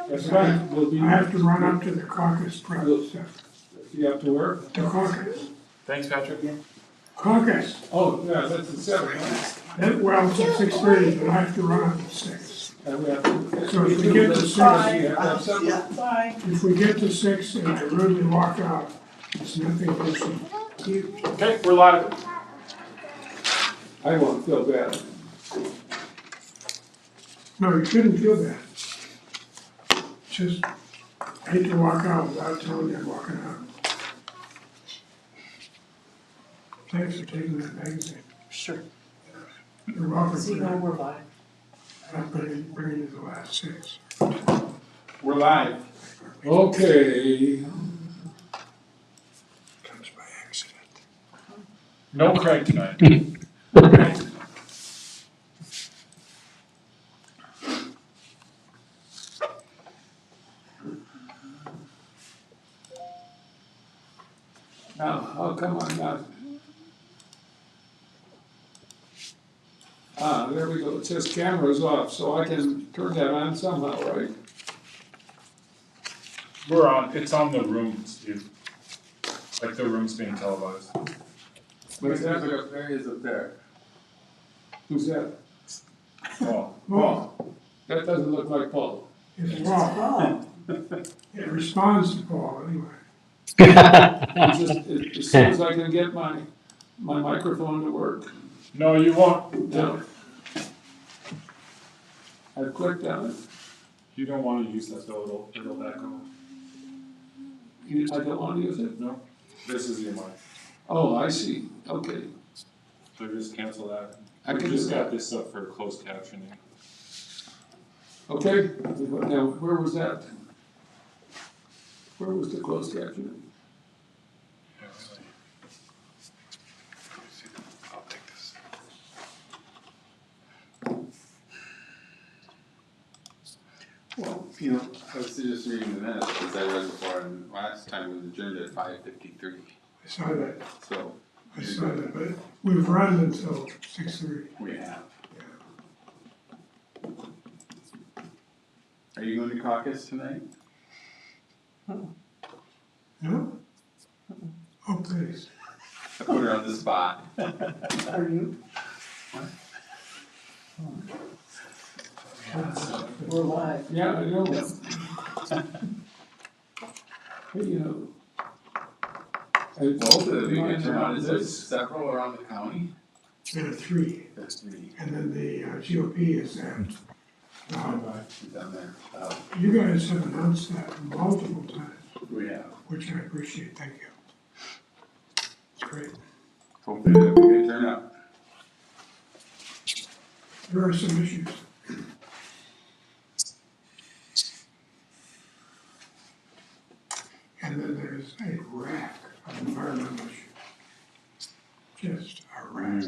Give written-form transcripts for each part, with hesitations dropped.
That's fine, we'll be. I have to run up to the caucus prep stuff. You have to work? The caucus. Thanks, Patrick. Caucus. Oh, yeah, that's the 7th. Well, it's at 6:30, but I have to run up at 6. And we have to. So if we get to 6, You have to have supper. Yeah, bye. if we get to 6 and I rudely walk out, it's nothing personal. Okay, we're live. I won't feel bad. No, you shouldn't feel that. Just hate to walk out without telling you I'm walking out. Thanks for taking that magazine. Sure. You're welcome So you for know that. we're live. I'm bringing you the last 6. We're live. Okay. Comes by accident. No Craig tonight. Now, oh, come on now. Ah, there we go. It says camera's off, so I can turn that on somehow, right? We're on, it's on the room, Steve. Like the room's being televised. What's that? There he is up there. Who's that? Oh, Paul. That doesn't look like Paul. It's Paul. It responds to Paul anyway. It's just, as soon as I can get my microphone to work. no, you won't. No. I've clicked on it. You don't want to use that though, it'll echo. I don't want to use it? No, this is your mic. Oh, I see. Okay. So just cancel that. I We can just do got that. this up for closed captioning. Okay. Now, where was that? Where was the closed captioning? I'll take this. Well, I was just reading the minutes, because I read before, and last time we adjourned at 5:53, I saw that. so I saw that, but we've run until 6:30. we have. Are you going to caucus tonight? No? Oh, please. I put her on the spot. Are you? We're live. Yeah, I know. Hey, Both of the big turnout, is there several around the county? There are 3, There's 3 and then the GOP is at. down there. You guys have announced that multiple times, We have. which I appreciate. Thank you. It's great. Hopefully that'll be a good turnout. There are some issues. And then there's a rack of environmental issues. Just a rack.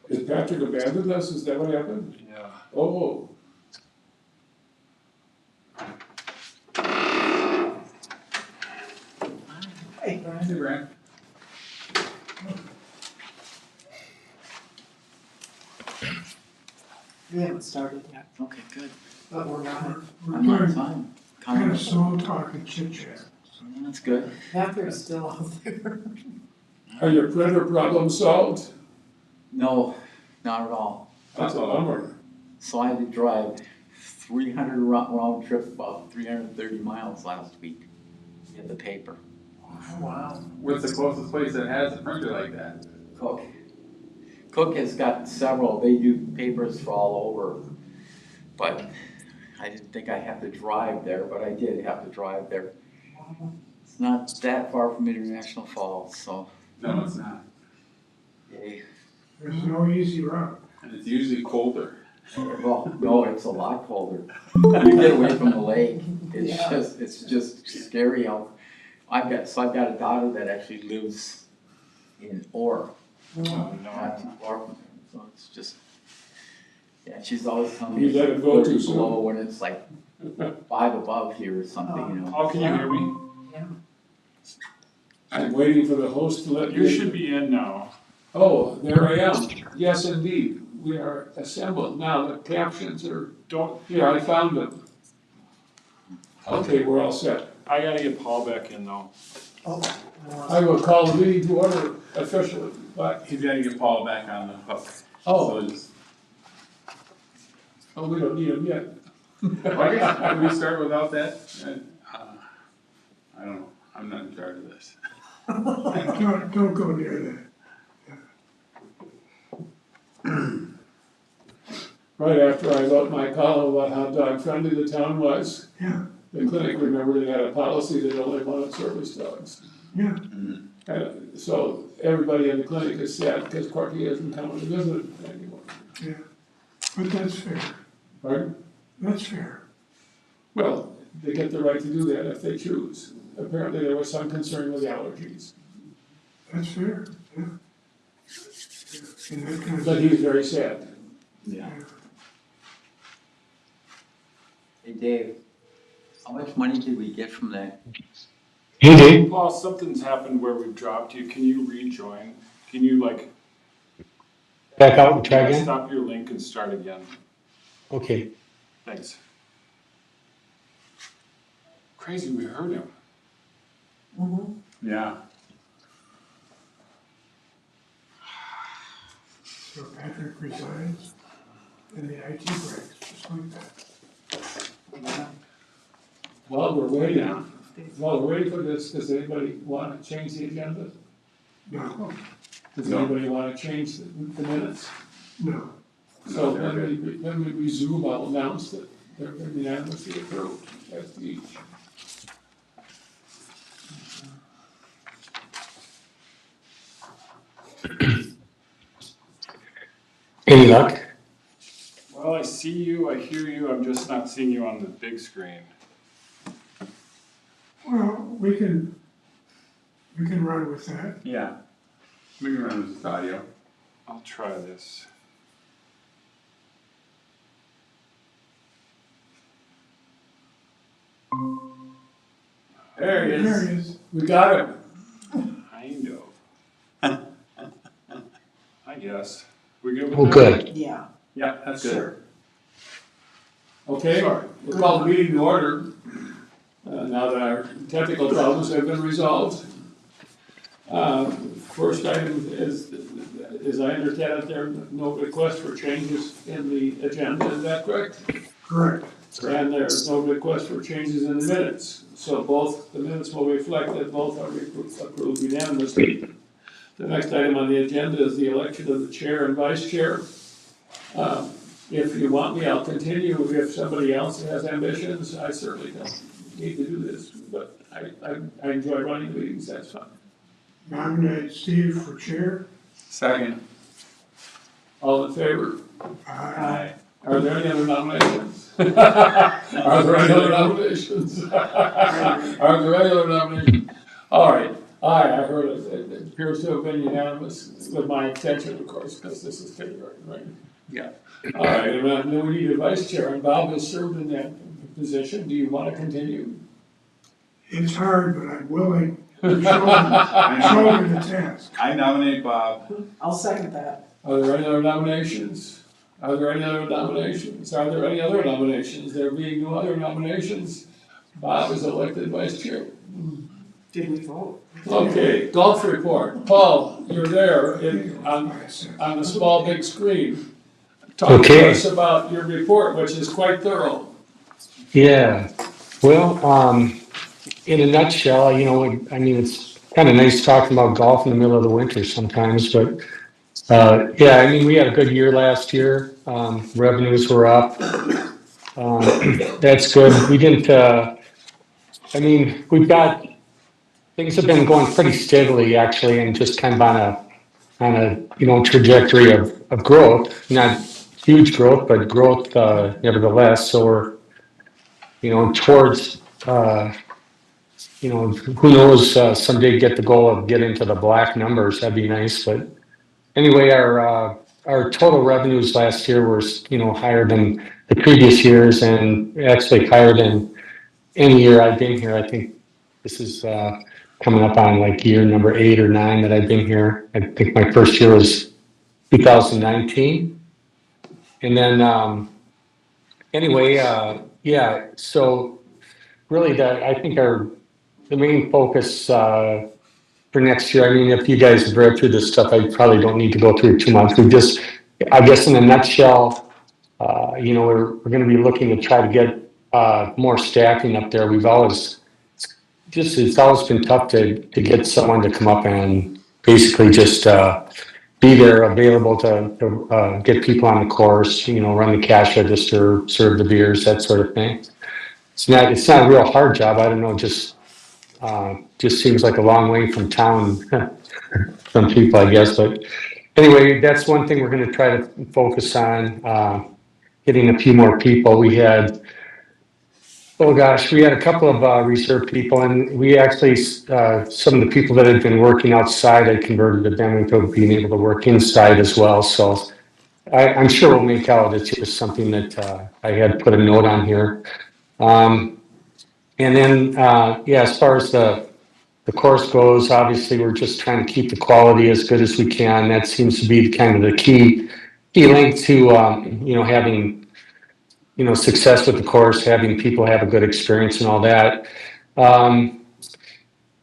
Is Patrick abandoned us? Is that what happened? Yeah. Oh, Hey, Brian. Hey, Brent. We haven't started yet, Okay, good. but we're live. We're I'm on doing time. kind of small talk and chit chat. That's good. Catherine's still out there. are your printer problems solved? No, not at all. That's a bummer. So I had to drive 300 round trip, about 330 miles last week to get the paper. Wow. What's the closest place that has a printer like that? Cook. Cook has got several. They do papers for all over. But I didn't think I had to drive there, but I did have to drive there. It's not that far from International Falls, so No, it's not. yay. There's no easy route. And it's usually colder. Well, no, it's a lot colder. You get away from the lake, Yeah. it's just scary how, I've got a daughter that actually lives in Orr, Oh, not no. too far from there, so it's just, yeah, she's always telling me You let it's it go too 30 soon. below when it's like 5 above here or something, you know. Oh, can you hear me? Yeah. I'm waiting for the host to let me. You should be in now. Oh, there I am. Yes, indeed. We are assembled. Now the captions are, Don't, here, I found them. Okay, we're all set. I gotta get Paul back in though. I will call the meeting to order officially, but, He's gotta get Paul back on the hook. oh, So just, we don't need him yet. I guess, can we start without that? I don't know, I'm not in charge of this. Don't go near that. Right after I wrote my column about how dog friendly the town was, Yeah, the clinic remembered it had a policy that only wanted service dogs. yeah, So everybody in the clinic is sad because Corky isn't coming to visit anymore. yeah. But that's fair. Pardon? That's fair. Well, they get the right to do that if they choose. Apparently there was some concern with allergies, That's fair, yeah. In that kind but of, he's very sad. Yeah. Hey Dave, how much money did we get from that? Hey, Dave. Paul, something's happened where we've dropped you. Can you rejoin? Can you Back out and try again? stop your link and start again? Okay. Thanks. Crazy, we heard him. Yeah. so Patrick resigns and the IT breaks, just like that. While we're waiting for this, does anybody want to change the agenda? No, Does No. anybody want to change the minutes? no, So No, they're when we resume, I'll announce that they're unanimously approved as to each. Any luck? Well, I see you, I hear you, I'm just not seeing you on the big screen. well, we can run with that. Yeah. We can run with this audio. I'll try this. There he is. There he is. We got him. Kind of. I guess. We good with Oh, that? good. Yeah. Yeah, that's good. Sure. Okay, Sorry. we'll call the meeting to order, now that our technical problems have been resolved. First item is, as I understand it, there are no requests for changes in the agenda, is that correct? Correct. And there's no request for changes in the minutes, so both, the minutes will reflect that both are approved unanimously. The next item on the agenda is the election of the chair and vice chair. If you want me, I'll continue. If somebody else has ambitions, I certainly don't need to do this, but I enjoy running the meetings, that's fine. Nominate Steve for chair. Second. All in favor? Aye. Are there any other nominations? Are there any other nominations? Are there any other nominations? All right, I heard it. It appears to have been unanimous with my abstention, of course, because this is kindergarten, right? Yeah. All right, and then we need a vice chair, and Bob has served in that position. Do you want to continue? It's hard, but I'm willing. Shoulder the task. I nominate Bob. I'll second that. Are there any other nominations? Are there any other nominations? Are there any other nominations? There being no other nominations, Bob is elected vice chair. Did we vote? Okay, golf report. Paul, you're there on the small big screen. Talk to Okay. us about your report, which is quite thorough. Yeah. Well, in a nutshell, you know, I mean, it's kind of nice talking about golf in the middle of the winter sometimes, but yeah, I mean, we had a good year last year. Revenues were up. That's good. We didn't, I mean, things have been going pretty steadily actually, and just kind of on a, you know, trajectory of growth, not huge growth, but growth, nevertheless. So we're, you know, towards, you know, who knows, someday get the goal of getting to the black numbers. That'd be nice. But anyway, our total revenues last year were, you know, higher than the previous years, and actually higher than any year I've been here. I think this is coming up on like year number 8 or 9 that I've been here. I think my first year was 2019. And then, anyway, yeah, so really I think the main focus, for next year, I mean, if you guys have read through this stuff, I probably don't need to go through it too much. We just, I guess in a nutshell, we're gonna be looking to try to get, more staffing up there. We've always, it's always been tough to get someone to come up and basically just, be there available to get people on the course, run the cash register, serve the beers, that sort of thing. It's not a real hard job. I don't know, just seems like a long way from town, some people, I guess. But anyway, that's one thing we're going to try to focus on, getting a few more people. We had a couple of reserve people, and we actually, some of the people that had been working outside, I converted them into being able to work inside as well. So I'm sure we'll make out. It's just something that I had put a note on here. And then, as far as the course goes, obviously, we're just trying to keep the quality as good as we can. That seems to be kind of the key link to, having, success with the course, having people have a good experience and all that.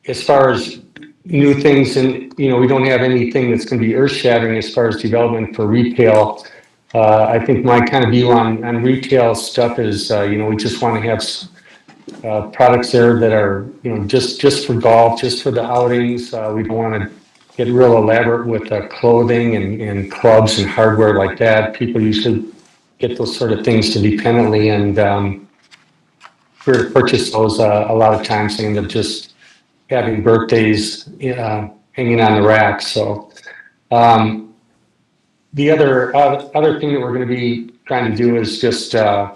As far as new things, and, we don't have anything that's going to be earth shattering as far as development for retail. I think my kind of view on retail stuff is, we just want to have products there that are, just for golf, just for the outings. We don't want to get real elaborate with clothing and clubs and hardware like that. People usually get those sort of things independently, and for purchase those a lot of times they end up just having birthdays hanging on the rack. So the other thing that we're going to be trying to do is just kind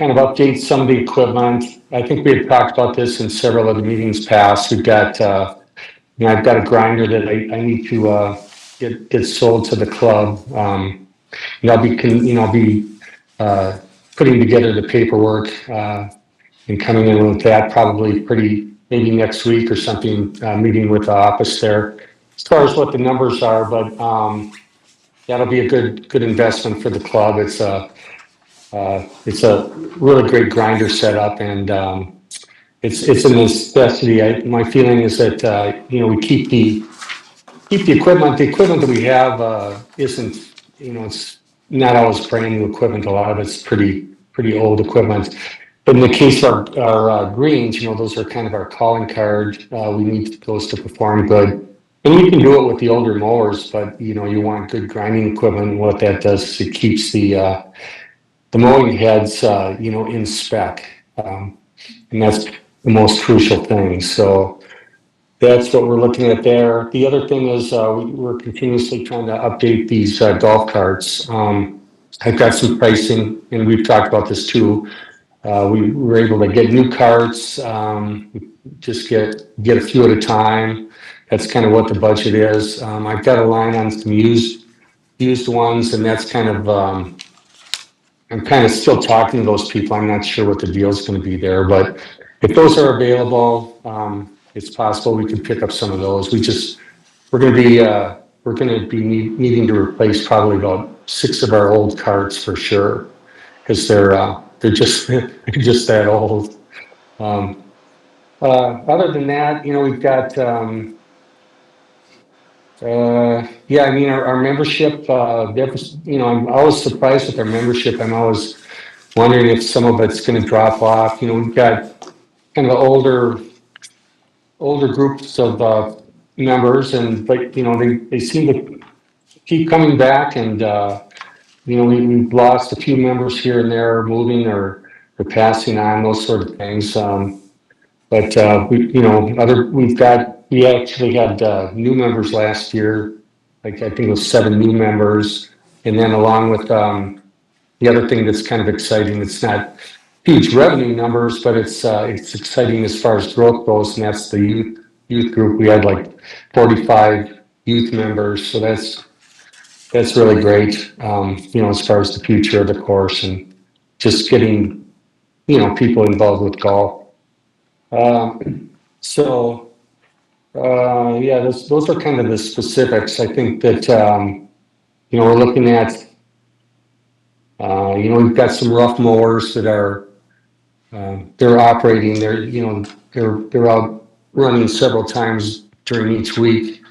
of update some of the equipment. I think we had talked about this in several of the meetings past. We've got, I've got a grinder that I need to get sold to the club. I'll be putting together the paperwork and coming in with that probably maybe next week or something, meeting with the office there as far as what the numbers are, but that'll be a good investment for the club. It's a really great grinder setup, and it's a necessity. My feeling is that we keep the equipment. The equipment that we have isn't, it's not always brand new equipment. A lot of it's pretty old equipment. But in the case of our greens, those are kind of our calling card. We need those to perform good. And we can do it with the older mowers, but you want good grinding equipment. What that does is it keeps the mowing heads, in spec, and that's the most crucial thing. So that's what we're looking at there. The other thing is we're continuously trying to update these golf carts. I've got some pricing, and we've talked about this too. We were able to get new carts, just get a few at a time. That's kind of what the budget is. I've got a line on some used ones, and that's kind of, I'm kind of still talking to those people. I'm not sure what the deal is going to be there, but if those are available, it's possible we can pick up some of those. We're going to be needing to replace probably about 6 of our old carts for sure, because they're just that old. Other than that, we've got, our membership, I'm always surprised with our membership. I'm always wondering if some of it's going to drop off. We've got kind of older groups of members, but they seem to keep coming back, and we've lost a few members here and there, moving or passing on, those sort of things. But we actually had new members last year. Like I think it was 7 new members, and then along with the other thing that's kind of exciting, it's not huge revenue numbers, but it's exciting as far as growth goes, and that's the youth group. We had like 45 youth members, so that's really great. As far as the future of the course and just getting people involved with golf. So, yeah, those are kind of the specifics. I think that, we're looking at, we've got some rough mowers that are, they're operating, they're out running several times during each week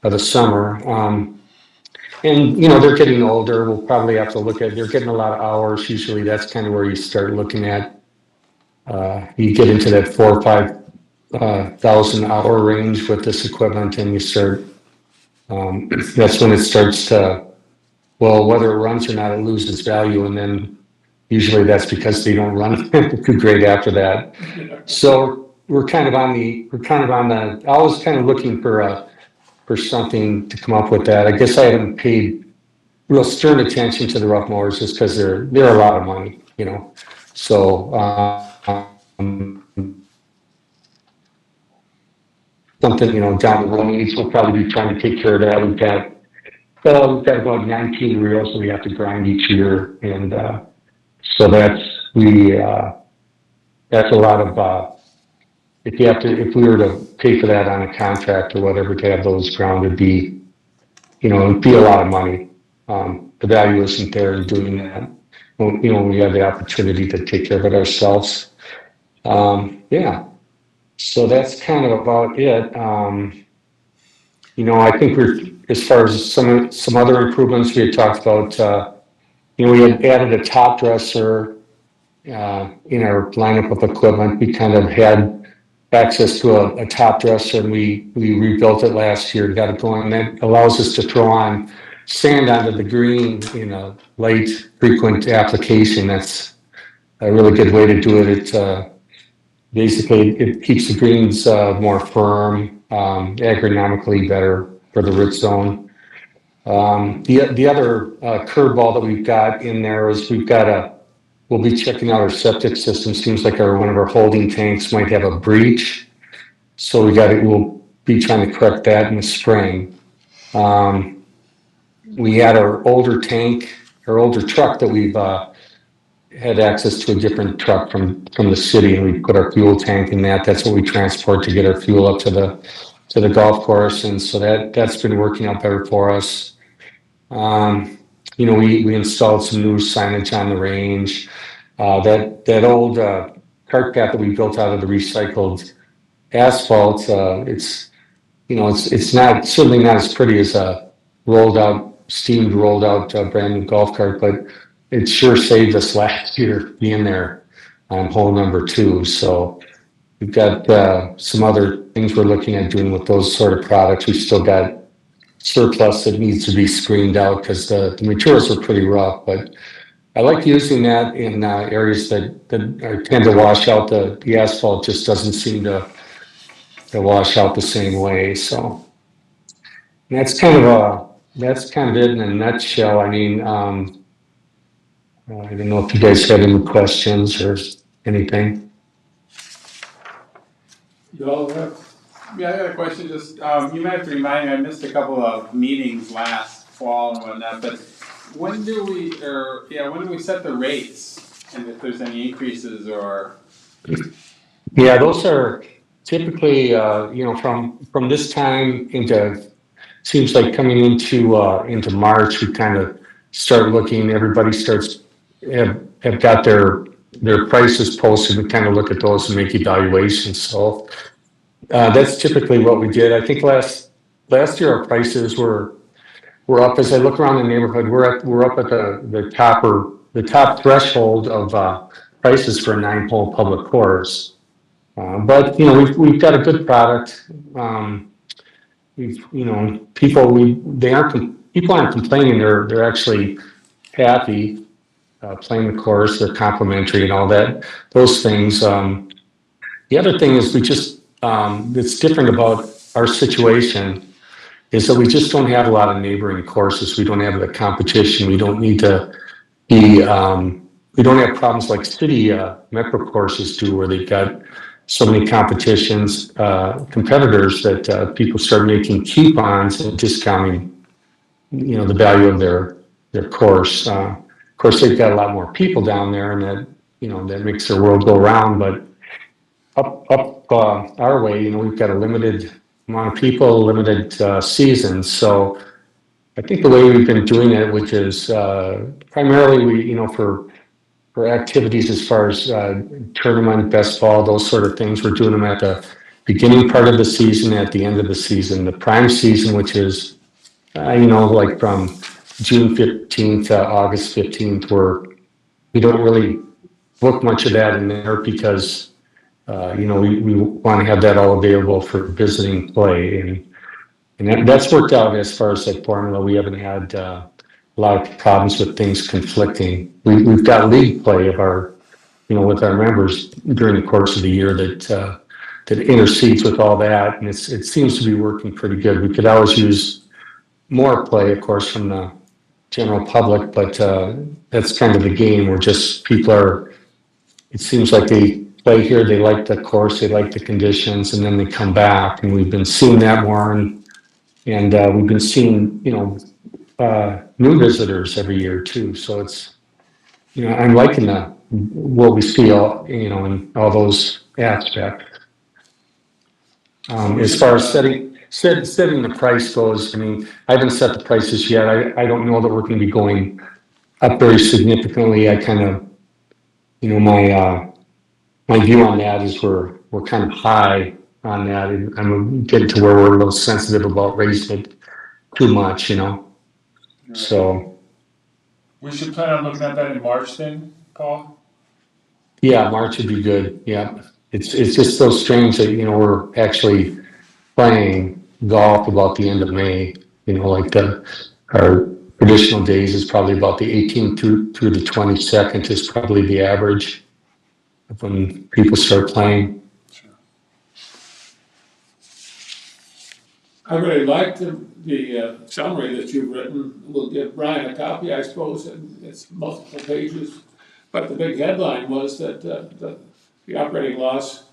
of the summer. And, they're getting older. We'll probably have to look at, they're getting a lot of hours. Usually that's kind of where you start looking at, you get into that 4 or 5 thousand hour range with this equipment and you start, that's when it starts to, well, whether it runs or not, it loses value. And then usually that's because they don't run too great after that. So we're kind of on the, I was kind of looking for something to come up with that. I guess I haven't paid real stern attention to the rough mowers just because they're a lot of money, So, something, down the road, we'll probably be trying to take care of that. We've got about 19 reels that we have to grind each year. And, so that's a lot of, if we were to pay for that on a contract or whatever to have those ground, it'd be a lot of money. The value isn't there in doing that. We have the opportunity to take care of it ourselves. Yeah. So that's kind of about it. I think as far as some other improvements we had talked about, we had added a top dresser in our lineup of equipment. We kind of had access to a top dresser and we rebuilt it last year, got it going. That allows us to throw on sand onto the green in a light frequent application. That's a really good way to do it. Basically, it keeps the greens more firm, agronomically better for the root zone. The other curveball that we've got in there is we'll be checking out our septic system. Seems like one of our holding tanks might have a breach. So we'll be trying to correct that in the spring. We had our older truck that we've had access to a different truck from the city, and we put our fuel tank in that. That's what we transport to get our fuel up to the golf course, and so that's been working out better for us. We installed some new signage on the range. That old cart path that we built out of the recycled asphalt, it's certainly not as pretty as a steamed rolled out brand new golf cart, but it sure saved us last year being there on hole number 2. So we've got some other things we're looking at doing with those sort of products. We've still got surplus that needs to be screened out because the materials are pretty rough, but I like using that in areas that tend to wash out. The asphalt just doesn't seem to wash out the same way. So that's kind of it in a nutshell. I mean, I don't know if you guys had any questions or anything. You all have, Yeah, I got a question, just, you might have to remind me, I missed a couple of meetings last fall and whatnot, but when do we set the rates? And if there's any increases or? Yeah, those are typically, from this time seems like coming into March, we kind of start looking, everybody have got their prices posted. We kind of look at those and make evaluations. So that's typically what we did. I think last year our prices were up. As I look around the neighborhood, we're up at the top threshold of prices for a 9-hole public course. But we've got a good product. People aren't complaining. They're actually happy playing the course. They're complimentary and all that. Those things. The other thing is that's different about our situation is that we just don't have a lot of neighboring courses. We don't have the competition. We don't need to be. We don't have problems like city metro courses do, where they've got so many competitions, competitors that people start making coupons and discounting, the value of their course. Of course, they've got a lot more people down there, and that makes their world go round. But up our way, you know, we've got a limited amount of people, limited season. So I think the way we've been doing it, which is primarily we, you know, for activities as far as tournament, best ball, those sort of things, we're doing them at the beginning part of the season, at the end of the season. The prime season, which is, you know, like from June 15th to August 15th, where we don't really book much of that in there because, you know, we want to have that all available for visiting play. And that's worked out as far as that formula. We haven't had a lot of problems with things conflicting. We've got league play of our, you know, with our members during the course of the year that intercedes with all that, and it seems to be working pretty good. We could always use more play, of course, from the general public, but that's kind of the game where just people are. It seems like they play here, they like the course, they like the conditions, and then they come back, and we've been seeing that more, and we've been seeing, you know, new visitors every year too. So it's, you know, I'm liking what we see all, you know, in all those aspects. As far as setting the price goes, I mean, I haven't set the prices yet. I don't know that we're going to be going up very significantly. I kind of, you know, my view on that is we're kind of high on that, and I'm getting to where we're a little sensitive about raising it too much, you know. So We should plan on looking at that in March then, Paul? yeah, March would be good. Yeah, it's just so strange that, you know, we're actually playing golf about the end of May. You know, like our traditional days is probably about the 18th through the 22nd is probably the average of when people start playing. I really liked the summary that you've written. We'll give Brian a copy, I suppose, and it's multiple pages. But the big headline was that the operating loss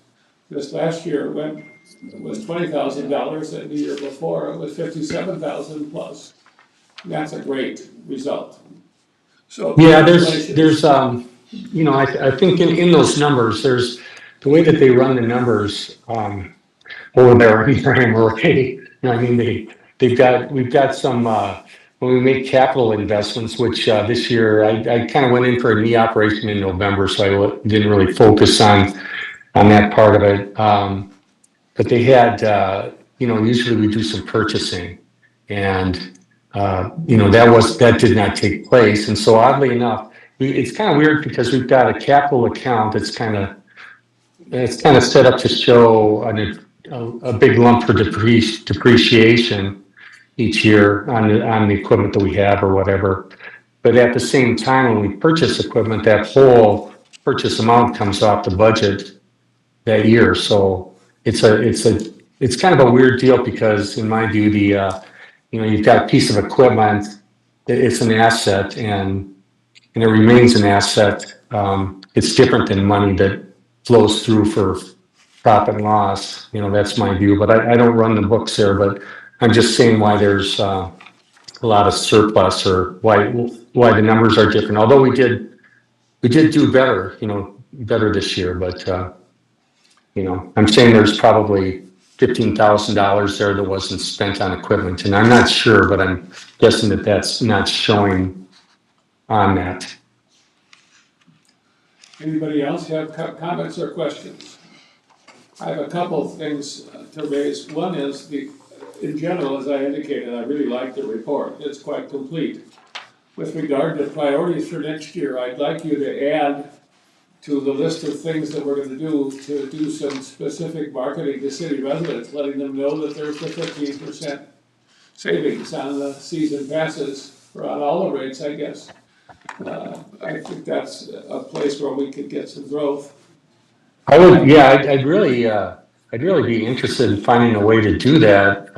this last year was $20,000, and the year before it was $57,000 plus. And that's a great result. So yeah, there's you know, I think in those numbers, there's the way that they run the numbers over there in Marais. You know, I mean, we've got some when we make capital investments, which this year I kind of went in for a knee operation in November, so I didn't really focus on that part of it. But they had, you know, usually we do some purchasing, and you know, that did not take place. And so oddly enough, it's kind of weird because we've got a capital account that's kind of set up to show a big lump for depreciation each year on the equipment that we have or whatever. But at the same time, when we purchase equipment, that whole purchase amount comes off the budget that year. So it's kind of a weird deal because in my view, you know, you've got a piece of equipment, it's an asset, and it remains an asset. It's different than money that flows through for profit and loss. You know, that's my view, but I don't run the books there, but I'm just saying why there's a lot of surplus or why the numbers are different. Although we did do better, you know, better this year, but you know, I'm saying there's probably $15,000 there that wasn't spent on equipment, and I'm not sure, but I'm guessing that that's not showing on that. Anybody else have comments or questions? I have a couple of things to raise. One is in general, as I indicated, I really like the report. It's quite complete. With regard to priorities for next year, I'd like you to add to the list of things that we're going to do some specific marketing to city residents, letting them know that there's the 15% savings on the season passes, or on all the rates, I guess. I think that's a place where we could get some growth. I would, yeah, I'd really be interested in finding a way to do that,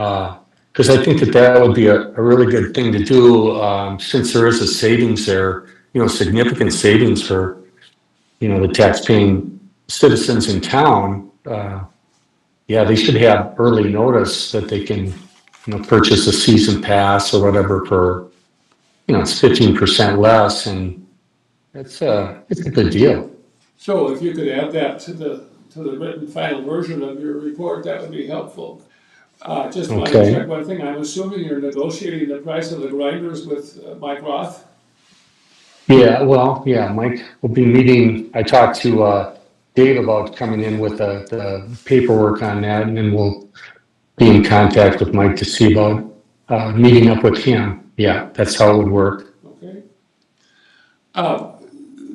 because I think that would be a really good thing to do, since there is a savings there, you know, significant savings for, you know, the tax-paying citizens in town. Yeah, they should have early notice that they can, you know, purchase a season pass or whatever for, you know, it's 15% less, and it's a good deal. So if you could add that to the to the written final version of your report, that would be helpful. Just wanted Okay. to check one thing, I'm assuming you're negotiating the price of the grinders with Mike Roth? Yeah, well, yeah, Mike will be meeting, I talked to, Dave about coming in with the paperwork on that, and then we'll be in contact with Mike to see about, meeting up with him. Yeah, that's how it would work. Okay.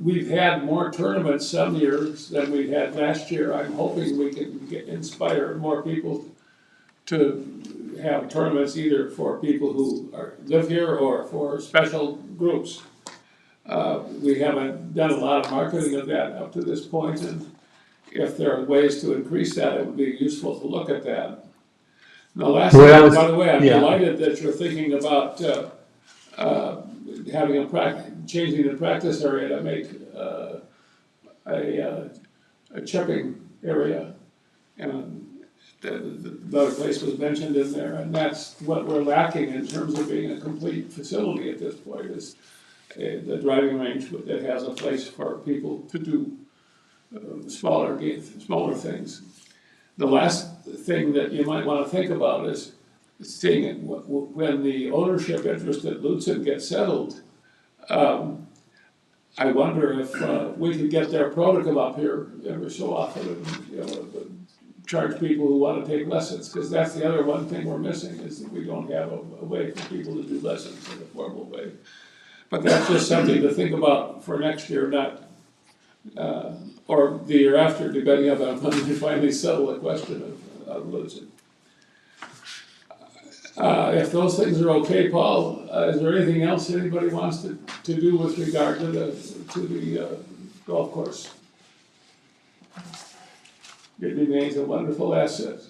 We've had more tournaments some years than we had last year. I'm hoping we can inspire more people to have tournaments either for people who live here or for special groups. We haven't done a lot of marketing of that up to this point, and if there are ways to increase that, it would be useful to look at that. Now, last Well, thing, by the way, I'm yeah. delighted that you're thinking about having changing the practice area to make a chipping area. And the other place was mentioned in there, and that's what we're lacking in terms of being a complete facility at this point, is the driving range that has a place for people to do smaller things. The last thing that you might want to think about is seeing it, when the ownership interest at Lutzen gets settled, I wonder if we could get their pro to come up here every so often and, charge people who want to take lessons, because that's the other one thing we're missing, is that we don't have a way for people to do lessons in a formal way. But that's just something to think about for next year, not, or the year after, depending on when we finally settle the question of Lutzen. If those things are okay, Paul, is there anything else anybody wants to do with regard to the golf course? It remains a wonderful asset.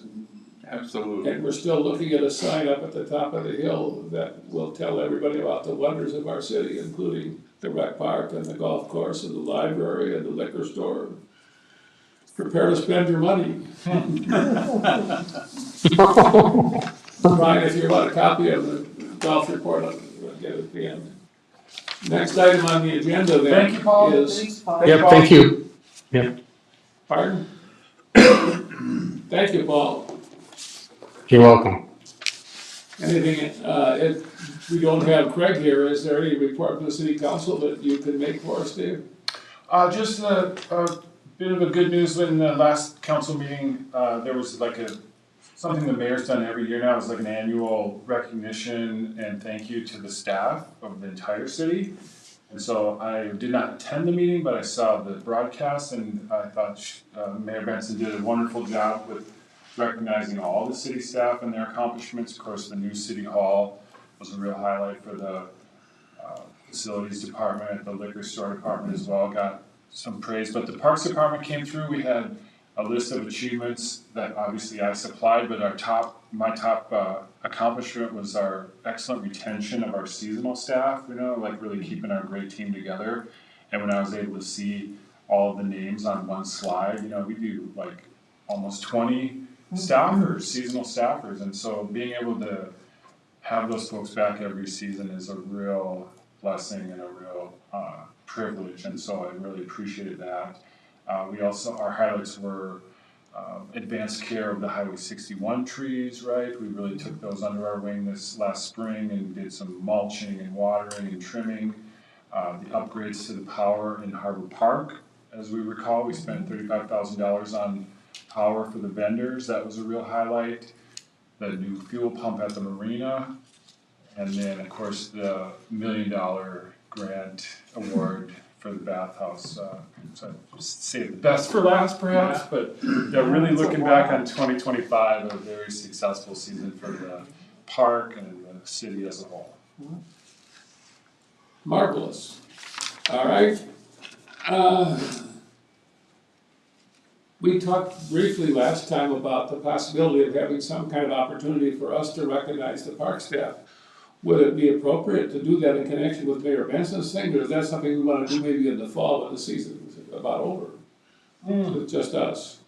Absolutely. And we're still looking at a sign up at the top of the hill that will tell everybody about the wonders of our city, including the rec park and the golf course and the library and the liquor store. Prepare to spend your money. Brian, if you want a copy of the golf report, I'll get it at the end. Next item on the agenda then Thank you, Paul. is, Thanks, Paul. Yep, thank you. Yep, pardon? Thank you, Paul. you're welcome. Anything, if we don't have Craig here, is there any report from the city council that you can make for us, Dave? Just a bit of a good news. In the last council meeting, there was like something the mayor's done every year now, is like an annual recognition and thank you to the staff of the entire city. And so I did not attend the meeting, but I saw the broadcast, and I thought Mayor Benson did a wonderful job with recognizing all the city staff and their accomplishments. Of course, the new city hall was a real highlight for the facilities department. The liquor store department as well got some praise, but the parks department came through. We had a list of achievements that obviously I supplied, but my top accomplishment was our excellent retention of our seasonal staff, like really keeping our great team together. And when I was able to see all of the names on one slide, we do like almost 20 staffers, seasonal staffers. And so being able to have those folks back every season is a real blessing and a real privilege. And so I really appreciated that. We also, our highlights were advanced care of the Highway 61 trees, right? We really took those under our wing this last spring and did some mulching and watering and trimming. The upgrades to the power in Harbor Park, as we recall, we spent $35,000 on power for the vendors. That was a real highlight. The new fuel pump at the marina. And then, of course, the $1 million grant award for the bathhouse. So I saved the best for last, perhaps, but really looking back on 2025, a very successful season for the park and the city as a whole. Marvelous. All right. We talked briefly last time about the possibility of having some kind of opportunity for us to recognize the park staff. Would it be appropriate to do that in connection with Mayor Benson's thing, or is that something we want to do maybe in the fall when the season is about over? It's just us.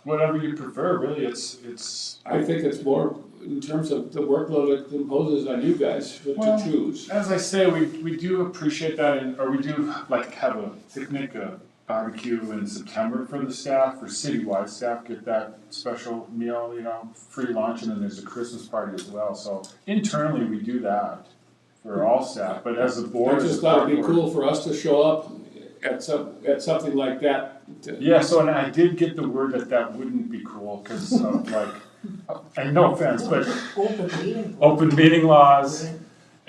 Whatever you prefer, really. It's. I think it's more in terms of the workload it imposes on you guys to choose. As I say, we do appreciate that, or we do like have a picnic, barbecue in September for the staff, for citywide staff, get that special meal, you know, free lunch, and then there's a Christmas party as well. So internally, we do that for all staff, but as a board. I just thought it'd be cool for us to show up at something like that. Yeah, so and I did get the word that wouldn't be cool, cause of like, and no offense, but open meeting laws.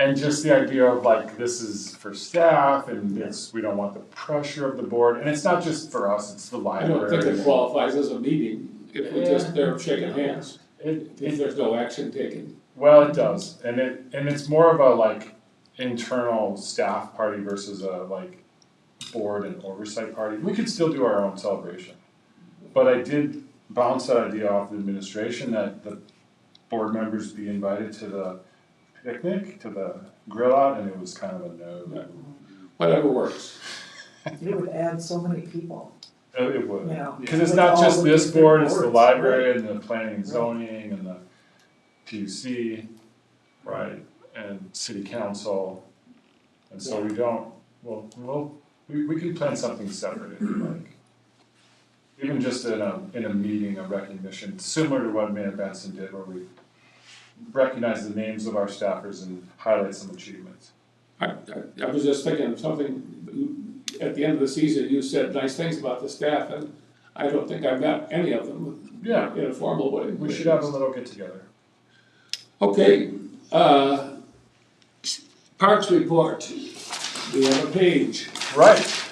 And just the idea of like, this is for staff and it's, we don't want the pressure of the board, and it's not just for us, it's the I library. don't think it qualifies as a meeting if we're just there shaking hands, if there's no action taken. Well, it does, and it's more of a like internal staff party versus a like board and oversight party. We could still do our own celebration. But I did bounce that idea off the administration that the board members be invited to the picnic, to the grill out, and it was kind of a no. Whatever works. It would add so many people, It would, you know. because it's with not all just the this different board, it's the boards, library right. and the planning and zoning and the PUC, right, and city council. And so we don't, we can plan something separate if you like. Even just in a meeting, a recognition, similar to what Mayor Benson did, where we recognize the names of our staffers and highlight some achievements. I was just thinking of something, at the end of the season, you said nice things about the staff, and I don't think I met any of them Yeah, in a formal way. we should have a little get together. Okay, Parks report, we have a page. Right.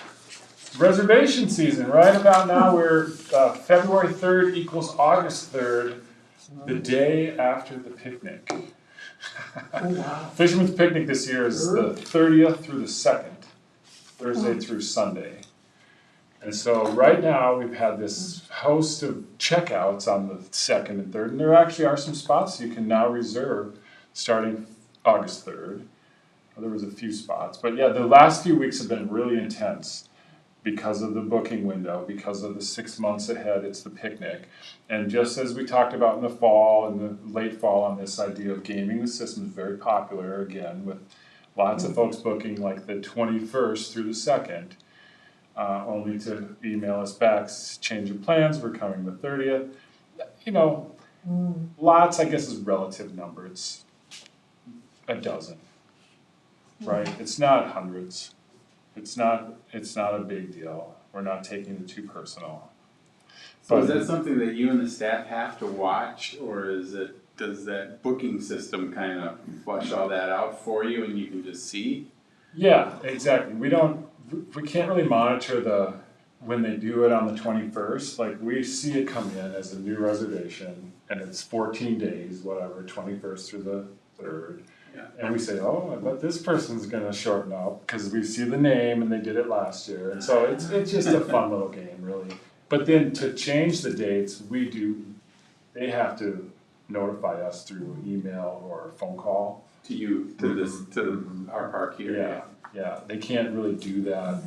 Reservation season, right about now, we're, February 3rd equals August 3rd, the day after the picnic. Oh, wow. Fisherman's Picnic this year is the 30th through the 2nd, Thursday through Sunday. And so right now, we've had this host of checkouts on the 2nd and 3rd, and there actually are some spots you can now reserve starting August 3rd. There was a few spots, but yeah, the last few weeks have been really intense because of the booking window, because of the 6 months ahead, it's the picnic. And just as we talked about in the fall and the late fall on this idea of gaming the system is very popular again, with lots of folks booking like the 21st through the 2nd, only to email us back, change of plans, we're coming the 30th. You know, lots, I guess, is relative number, it's a dozen, right? It's not hundreds. It's not a big deal. We're not taking it too personal. So is that something that you and the staff have to watch, or does that booking system kind of flush all that out for you and you can just see? Yeah, exactly. We can't really monitor when they do it on the 21st. Like, we see it come in as a new reservation and it's 14 days, whatever, 21st through the 3rd. Yeah. And we say, oh, I bet this person's gonna shorten up, because we see the name and they did it last year. And so it's just a fun little game, really. But then to change the dates, they have to notify us through email or phone call. To you, to our park here? Yeah, they can't really do that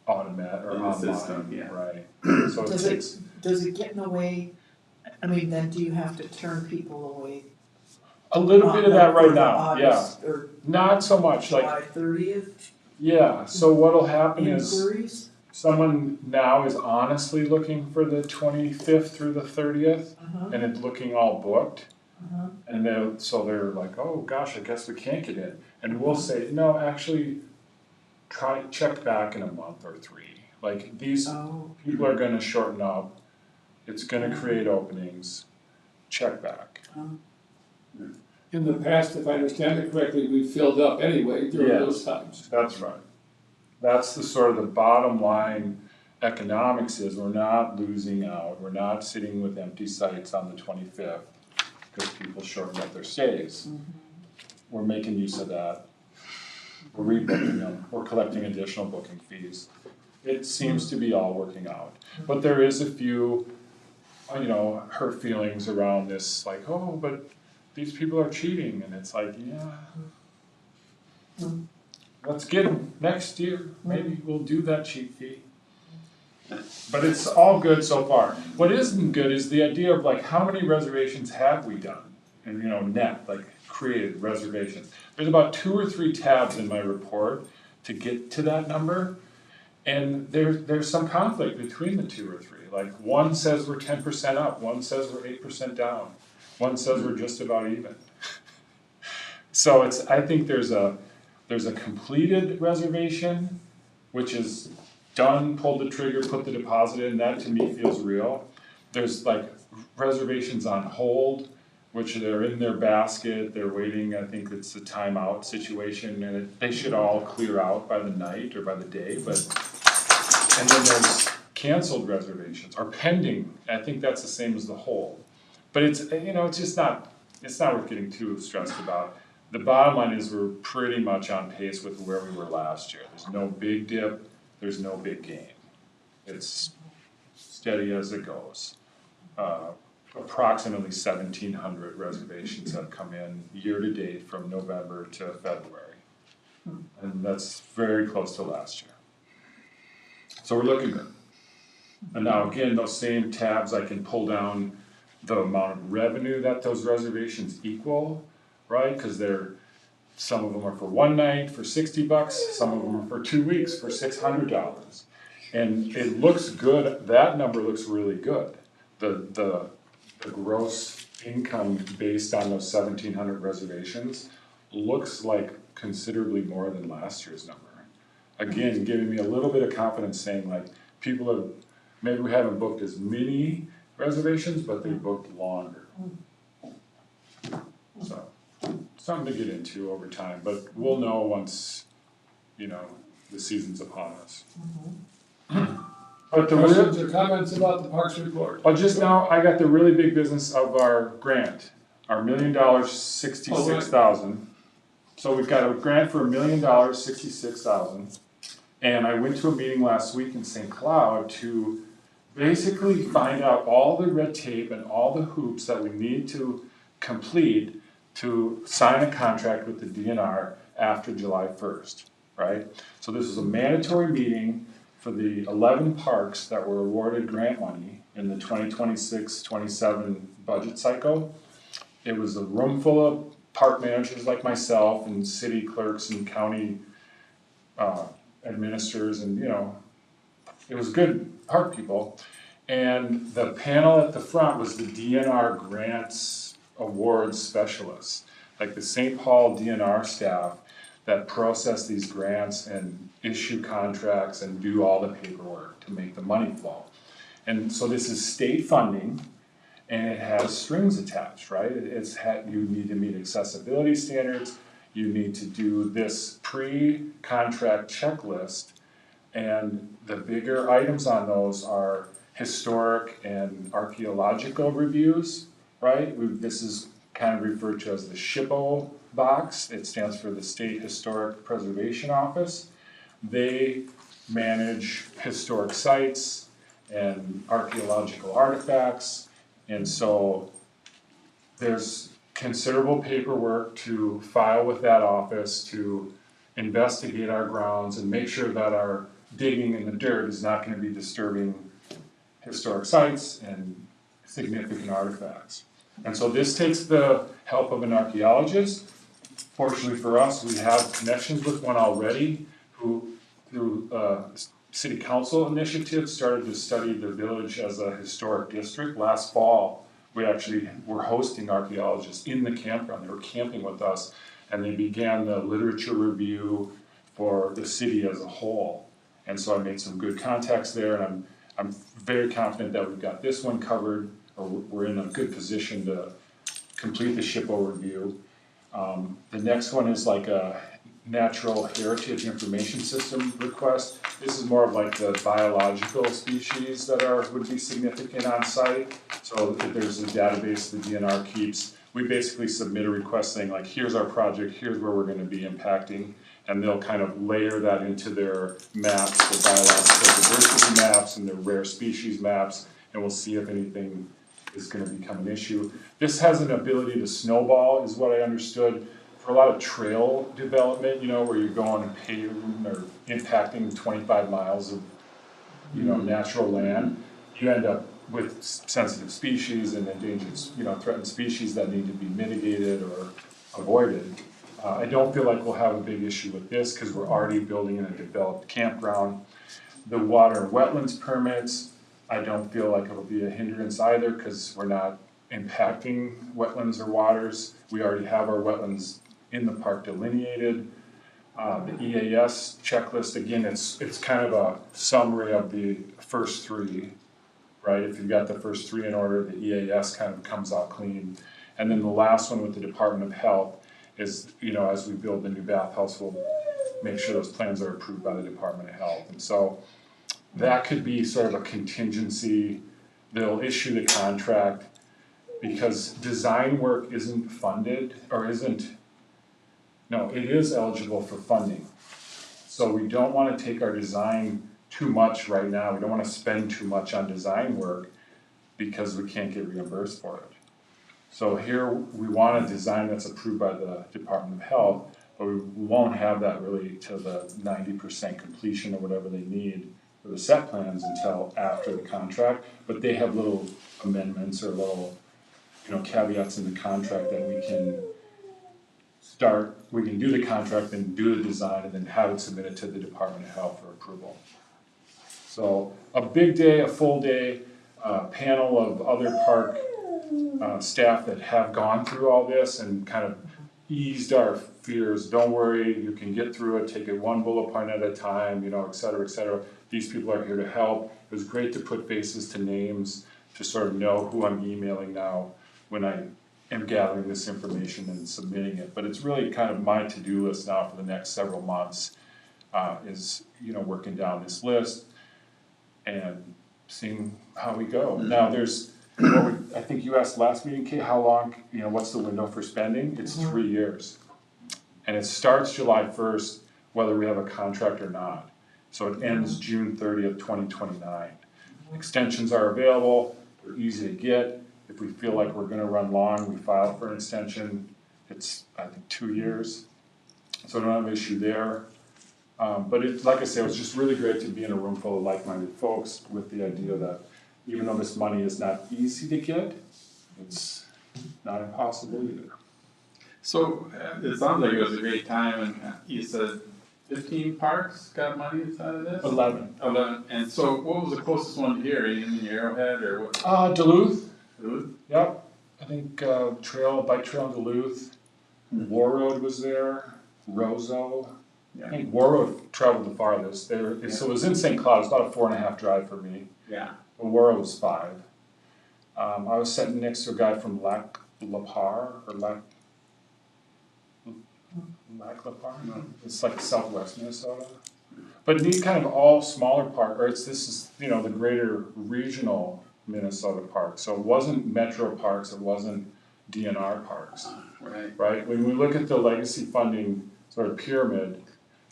automatic or In the online, system, yeah. right? So Does it get in the way, I mean, then do you have to turn people away? a little bit of that right For the now, yeah. August or Not so much, like, July 30th yeah, so what'll happen is inquiries? someone now is honestly looking for the 25th through the 30th, and it's looking all booked. And they're like, oh gosh, I guess we can't get in. And we'll say, no, actually, check back in a month or 3. Like, these people are gonna shorten up, it's gonna create openings, check back. In the past, if I understand it correctly, we filled up anyway during those times. That's right. That's the sort of the bottom line economics is we're not losing out, we're not sitting with empty sites on the 25th because people shorten up their stays. We're making use of that. We're rebooking them, we're collecting additional booking fees. It seems to be all working out. But there is a few, hurt feelings around this, like, oh, but these people are cheating, and it's like, yeah. Let's get them next year, maybe we'll do that cheat fee. But it's all good so far. What isn't good is the idea of like, how many reservations have we done? And net, like created reservations. There's about 2 or 3 tabs in my report to get to that number. And there's some conflict between the two or three. Like one says we're 10% up, one says we're 8% down, one says we're just about even. So I think there's a completed reservation, which is done, pulled the trigger, put the deposit in, that to me feels real. There's like reservations on hold, which they're in their basket, they're waiting, I think it's a timeout situation, and they should all clear out by the night or by the day, and then there's canceled reservations, or pending, I think that's the same as the hold. But it's just not, it's not worth getting too stressed about. The bottom line is we're pretty much on pace with where we were last year. There's no big dip, there's no big gain. It's steady as it goes. Approximately 1,700 reservations have come in year to date from November to February. And that's very close to last year. So we're looking good. And now again, those same tabs, I can pull down the amount of revenue that those reservations equal, right? Because some of them are for one night for $60, some of them are for 2 weeks for $600. And it looks good, that number looks really good. The gross income based on those 1,700 reservations looks like considerably more than last year's number. Again, giving me a little bit of confidence saying like, maybe we haven't booked as many reservations, but they booked longer. So, something to get into over time, but we'll know once, the season's upon us. But Questions or comments about the Parks report? Just now, I got the really big business of our grant, our $1 million, $66,000. So we've got a grant for $1 million, $66,000. And I went to a meeting last week in St. Cloud to basically find out all the red tape and all the hoops that we need to complete to sign a contract with the DNR after July 1st, right? So this is a mandatory meeting for the 11 parks that were awarded grant money in the 2026-27 budget cycle. It was a room full of park managers like myself and city clerks and county administrators, and it was good park people. And the panel at the front was the DNR grants awards specialists, like the St. Paul DNR staff that process these grants and issue contracts and do all the paperwork to make the money flow. And so this is state funding, and it has strings attached, right? You need to meet accessibility standards, you need to do this pre-contract checklist, and the bigger items on those are historic and archaeological reviews, right? This is kind of referred to as the SHPO box. It stands for the State Historic Preservation Office. They manage historic sites and archaeological artifacts, and so there's considerable paperwork to file with that office to investigate our grounds and make sure that our digging in the dirt is not going to be disturbing historic sites and significant artifacts. And so this takes the help of an archaeologist. Fortunately for us, we have connections with one already who, through city council initiative, started to study the village as a historic district. Last fall, we actually were hosting archaeologists in the campground. They were camping with us, and they began the literature review for the city as a whole. And so I made some good contacts there, and I'm very confident that we've got this one covered, or we're in a good position to complete the SHPO review. The next one is like a natural heritage information system request. This is more of like the biological species that would be significant on site. So if there's a database the DNR keeps, we basically submit a request saying like, here's our project, here's where we're gonna be impacting, and they'll kind of layer that into their maps, the biological diversity maps and their rare species maps, and we'll see if anything is gonna become an issue. This has an ability to snowball, is what I understood, for a lot of trail development, where you're going and paving or impacting 25 miles of, natural land. You end up with sensitive species and endangered, threatened species that need to be mitigated or avoided. I don't feel like we'll have a big issue with this because we're already building in a developed campground. The water and wetlands permits, I don't feel like it'll be a hindrance either, because we're not impacting wetlands or waters. We already have our wetlands in the park delineated. The EAS checklist, again, it's kind of a summary of the first three, right? If you've got the first three in order, the EAS kind of comes out clean. And then the last one with the Department of Health is, as we build the new bathhouse, we'll make sure those plans are approved by the Department of Health. And so that could be sort of a contingency. They'll issue the contract because design work isn't funded or it is eligible for funding. So we don't want to take our design too much right now. We don't want to spend too much on design work because we can't get reimbursed for it. So here we want a design that's approved by the Department of Health, but we won't have that really to the 90% completion or whatever they need for the set plans until after the contract. But they have little amendments or little, caveats in the contract that we can do the contract and do the design and then have it submitted to the Department of Health for approval. So a big day, a full day, panel of other park staff that have gone through all this and kind of eased our fears. Don't worry, you can get through it, take it one bullet point at a time, et cetera, et cetera. These people are here to help. It was great to put faces to names, to sort of know who I'm emailing now when I am gathering this information and submitting it. But it's really kind of my to-do list now for the next several months, is, working down this list and seeing how we go. Now there's, I think you asked last meeting, Kate, how long, what's the window for spending? It's 3 years. And it starts July 1st, whether we have a contract or not. So it ends June 30th, 2029. Extensions are available, they're easy to get. If we feel like we're gonna run long, we file for an extension. It's, I think, 2 years. So I don't have an issue there. But like I say, it was just really great to be in a room full of like-minded folks with the idea that even though this money is not easy to get, it's not impossible either. So it sounds like it was a great time, and you said 15 parks got money inside of this? 11. 11. And so what was the closest one here? In Arrowhead or what? Duluth. Duluth? Yep. I think bike trail in Duluth. War Road was there. Roseau. Yeah. I think War Road traveled the farthest. So it was in St. Cloud. It was about a 4.5 drive for me. Yeah. But War Road was 5. I was sitting next to a guy from Lac Lepar or Lac Lepar? No, it's like southwest Minnesota. But these kind of all smaller parks, this is, the greater regional Minnesota park. So it wasn't metro parks, it wasn't DNR parks, right? When we look at the legacy funding sort of pyramid,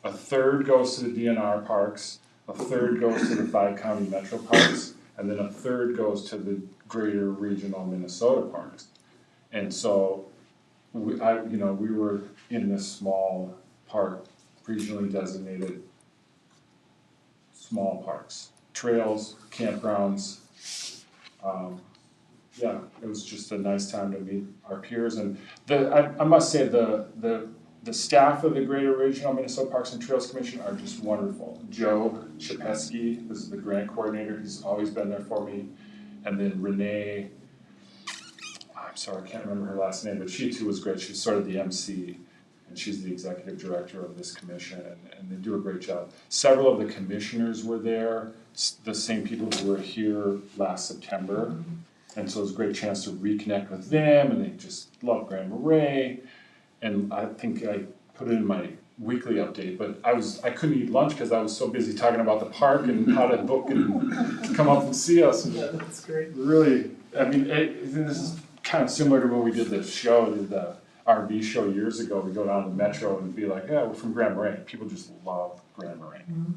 a third goes to the DNR parks, a third goes to the 5 county metro parks, and then a third goes to the greater regional Minnesota parks. And so we were in this small park, regionally designated small parks, trails, campgrounds. It was just a nice time to meet our peers. And I must say the staff of the Greater Regional Minnesota Parks and Trails Commission are just wonderful. Joe Chapesky is the grant coordinator. He's always been there for me. And then Renee, I'm sorry, I can't remember her last name, but she too was great. She's sort of the MC, and she's the executive director of this commission, and they do a great job. Several of the commissioners were there, the same people who were here last September, and so it was a great chance to reconnect with them, and they just love Grand Marais. And I think I put it in my weekly update, but I couldn't eat lunch because I was so busy talking about the park and how to book and come up and see us. Yeah, that's great. Really, this is kind of similar to when we did the RV show years ago. We go down to the metro and be like, yeah, we're from Grand Marais. People just love Grand Marais. Mm-hmm.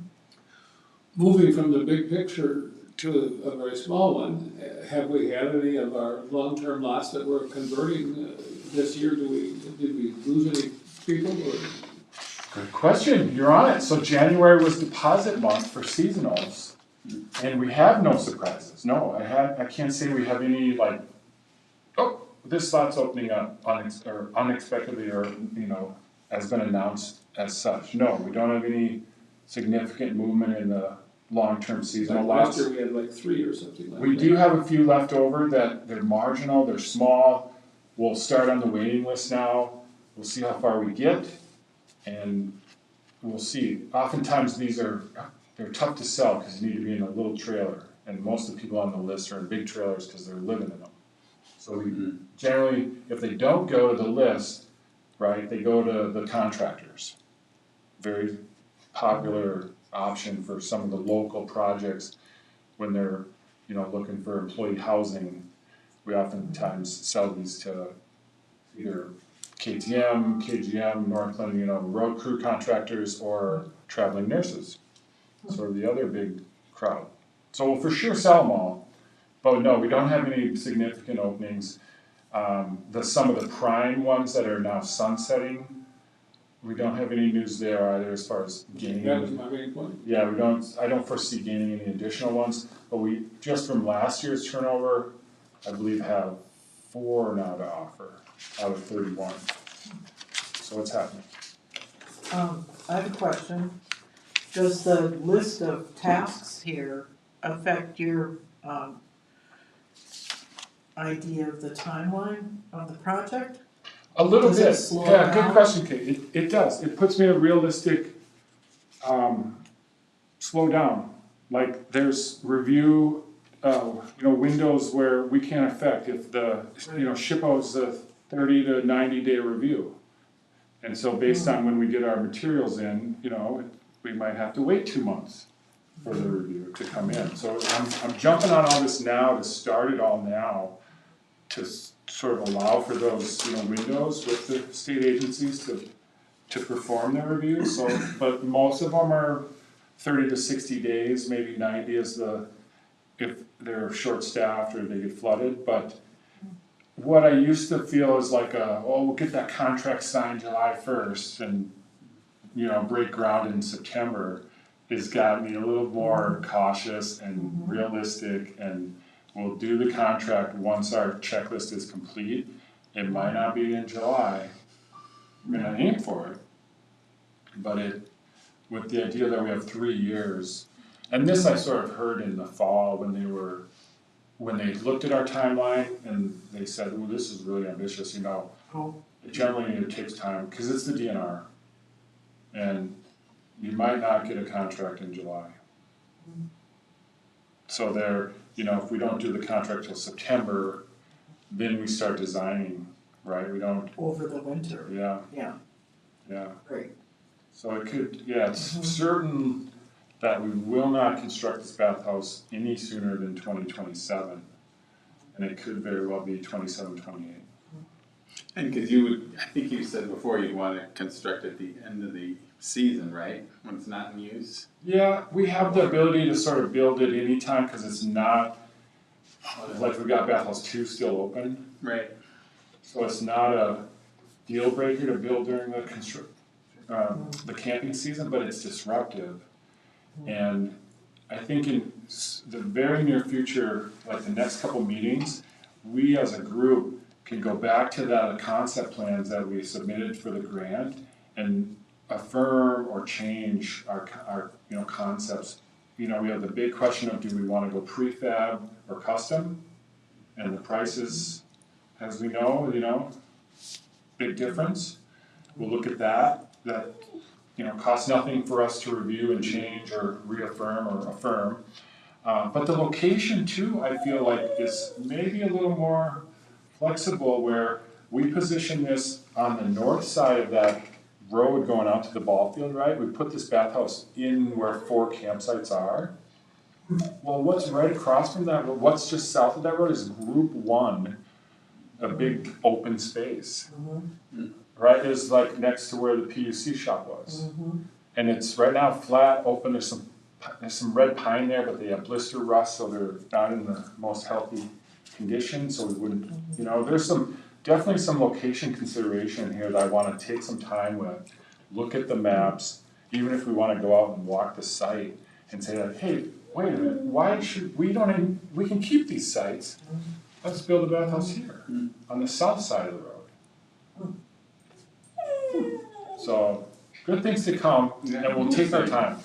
Moving from the big picture to a very small one, have we had any of our long-term lots that we're converting this year? Did we lose any people? Or? Good question. You're on it. So January was deposit month for seasonals, and we have no surprises. No, I can't say we have any this slot's opening up unexpectedly or has been announced as such. No, we don't have any significant movement in the long-term seasonal Like lots. last year, we had like 3 or something like that. We do have a few left over that they're marginal, they're small. We'll start on the waiting list now. We'll see how far we get, and we'll see. Oftentimes, they're tough to sell because you need to be in a little trailer, and most of the people on the list are in big trailers because they're living in them. So we generally, if they don't go to the list, right, they go to the contractors. Very popular option for some of the local projects when they're, looking for employee housing. We oftentimes sell these to either KTM, KGM, Northland, road crew contractors or traveling nurses. Sort of the other big crowd. So we'll for sure sell them all, but no, we don't have any significant openings. Some of the prime ones that are now sunsetting, we don't have any news there either as far as gaining. That was my main point. Yeah, I don't foresee gaining any additional ones, but we, just from last year's turnover, I believe have 4 now to offer out of 31. So it's happening. I have a question. Does the list of tasks here affect your, idea of the timeline of the project? A little Does it bit, slow yeah, good down? question, Kate. It does. It puts me in a realistic, slow down. Like there's review, windows where we can't affect if the, SHPO's a 30 to 90 day review. And so based on when we get our materials in, we might have to wait 2 months for the review to come in. So I'm jumping on all this now to start it all now to sort of allow for those, windows with the state agencies to perform their reviews. So, but most of them are 30 to 60 days, maybe 90 is if they're short-staffed or they get flooded. But what I used to feel is like we'll get that contract signed July 1st and, break ground in September has got me a little more cautious and realistic, and we'll do the contract once our checklist is complete. It might not be in July. We're gonna aim for it. But with the idea that we have 3 years, and this I sort of heard in the fall when they looked at our timeline and they said, "Oh, this is really ambitious." Generally it takes time because it's the DNR, and you might not get a contract in July. So if we don't do the contract till September, then we start designing, right? We don't. Over the winter, Yeah. yeah, great. So it could, it's certain that we will not construct this bathhouse any sooner than 2027. And it could very well be 27, 28. And because I think you said before you'd want to construct at the end of the season, right? When it's not in use? Yeah, we have the ability to sort of build it anytime because it's not, like we've got bathhouse 2 still open. Right. So it's not a deal breaker to build during the camping season, but it's disruptive. And I think in the very near future, like the next couple meetings, we as a group can go back to the concept plans that we submitted for the grant and affirm or change our concepts. We have the big question of, do we want to go prefab or custom? And the prices, as we know, big difference. We'll look at that costs nothing for us to review and change or reaffirm or affirm. But the location too, I feel like is maybe a little more flexible, where we position this on the north side of that road going out to the ball field, right? We put this bathhouse in where 4 campsites are. Well, what's right across from that, what's just south of that road is Group 1, a big open space. Right, is like next to where the PUC shop was. And it's right now flat, open, there's some red pine there, but they have blister rust, so they're not in the most healthy condition, so we wouldn't, there's definitely some location consideration here that I wanna take some time with, look at the maps, even if we wanna go out and walk the site and say like, hey, wait a minute, why should, we can keep these sites, let's build a bathhouse here, on the south side of the road. So, good things to come, and we'll take our time.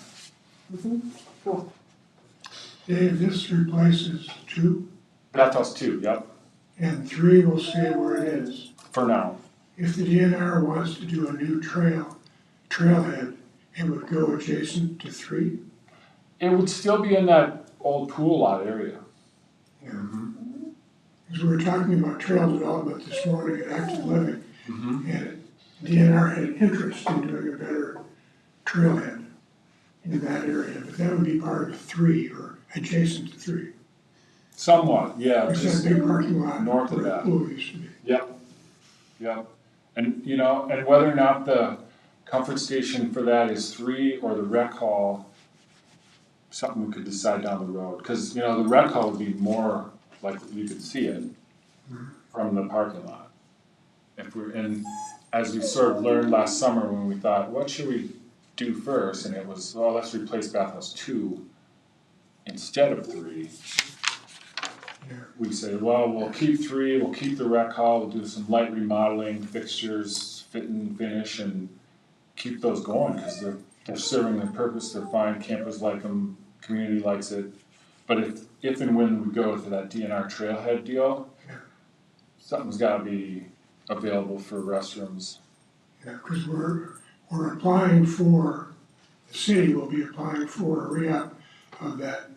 Cool. Dave, this replaces 2, Bathhouse 2, yep, and 3 will stay where it is. for now. If the DNR wants to do a new trailhead, it would go adjacent to 3. It would still be in that old pool lot area. Because we were talking about trail development this morning at Active Living, Mm-hmm. and DNR had interest in doing a better trailhead in that area, but that would be part of 3 or adjacent to 3. Somewhat, yeah, There's just, that big parking lot north of where the that. pool used to be. yep. And, you know, and whether or not the comfort station for that is 3 or the rec hall, something we could decide down the road. Cause, you know, the rec hall would be more like you could see it from the parking lot. And as we sort of learned last summer when we thought, what should we do first? And it was, well, let's replace Bathhouse 2 instead of 3. We say, well, we'll keep 3, we'll keep the rec hall, we'll do some light remodeling, fixtures, fit and finish, and keep those going, because they're serving their purpose, they're fine, campers like them, community likes it. But if and when we go to that DNR trailhead deal, something's gotta be available for restrooms. Yeah, because we're applying for, the city will be applying for a re-up of that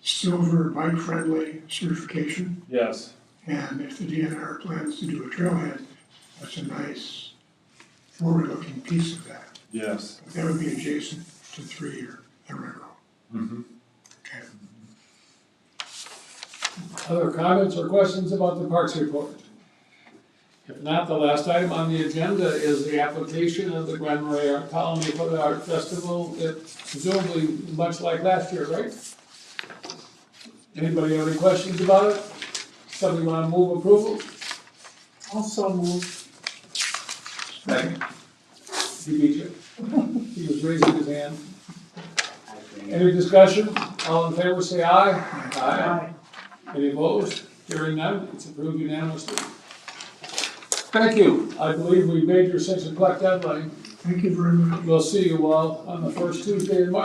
silver bike-friendly certification. Yes, And if the DNR plans to do a trailhead, that's a nice forward-looking piece of that. yes. But that would be adjacent to 3 or the railroad. Mm-hmm. Okay. Other comments or questions about the Parks report? If not, the last item on the agenda is the application of the Marais Art Colony for the Art Festival. It's presumably much like last year, right? Anybody have any questions about it? Somebody want to move approval? Also move. Second. He beat you. He was raising his hand. Any discussion? All in favor, say aye. Aye. Any opposed? Hearing none, it's approved unanimously. Thank you. I believe we made your 6 o'clock deadline. Thank you very much. We'll see you all on the first Tuesday in March.